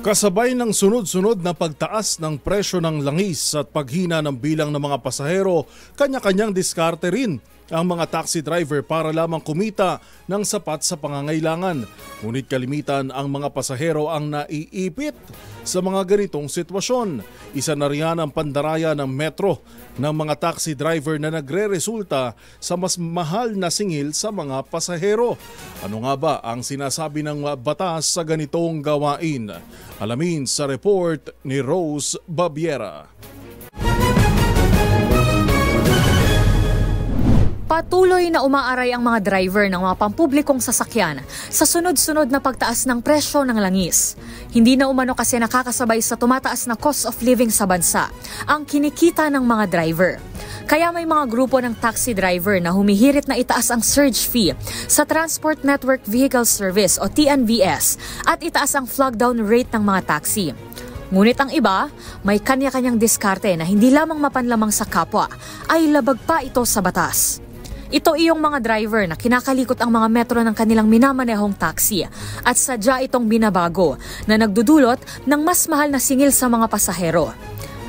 Kasabay ng sunod-sunod na pagtaas ng presyo ng langis at paghina ng bilang ng mga pasahero, kanya-kanyang diskarte rin ang mga taxi driver para lamang kumita ng sapat sa pangangailangan. Ngunit kalimitan ang mga pasahero ang naiipit sa mga ganitong sitwasyon. Isa na riyan ang pandaraya ng metro ng mga taxi driver na nagre-resulta sa mas mahal na singil sa mga pasahero. Ano nga ba ang sinasabi ng batas sa ganitong gawain? Alamin sa report ni Rose Babiera. Patuloy na umaaray ang mga driver ng mga pampublikong sasakyan sa sunod-sunod na pagtaas ng presyo ng langis. Hindi na umano kasi nakakasabay sa tumataas na cost of living sa bansa ang kinikita ng mga driver. Kaya may mga grupo ng taxi driver na humihirit na itaas ang surge fee sa Transport Network Vehicle Service o TNVS at itaas ang flag down rate ng mga taxi. Ngunit ang iba, may kanya-kanyang diskarte na hindi lamang mapanlamang sa kapwa, ay labag pa ito sa batas. Ito iyong mga driver na kinakalikot ang mga metro ng kanilang minamanehong taxi at sadya itong binabago na nagdudulot ng mas mahal na singil sa mga pasahero.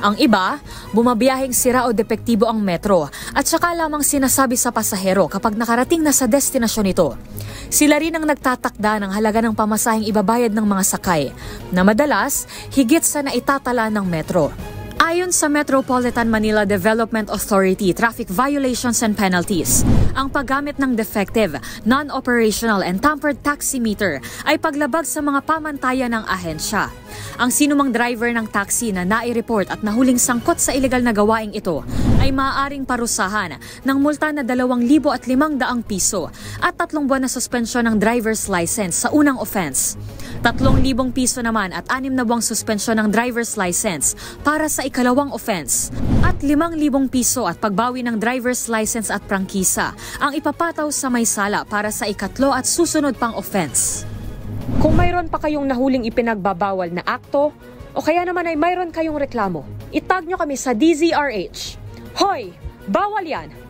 Ang iba, bumabiyaheng sira o depektibo ang metro at saka lamang sinasabi sa pasahero kapag nakarating na sa destinasyon ito. Sila rin ang nagtatakda ng halaga ng pamasaheng ibabayad ng mga sakay na madalas higit sa naitatala ng metro. Ayon sa Metropolitan Manila Development Authority Traffic Violations and Penalties, ang paggamit ng defective, non-operational and tampered taximeter ay paglabag sa mga pamantayan ng ahensya. Ang sinumang driver ng taxi na nai-report at nahuling sangkot sa ilegal na gawaing ito ay maaaring parusahan ng multa na 2,500 piso at 3 buwan na suspensyon ng driver's license sa unang offense. 3,000 piso naman at 6 na buwang suspensyon ng driver's license para sa ikalawang offense at 5,000 piso at pagbawi ng driver's license at prangkisa ang ipapataw sa may sala para sa ikatlo at susunod pang offense. Kung mayroon pa kayong nahuling ipinagbabawal na akto o kaya naman ay mayroon kayong reklamo, itag nyo kami sa DZRH. Hoy! Bawal yan!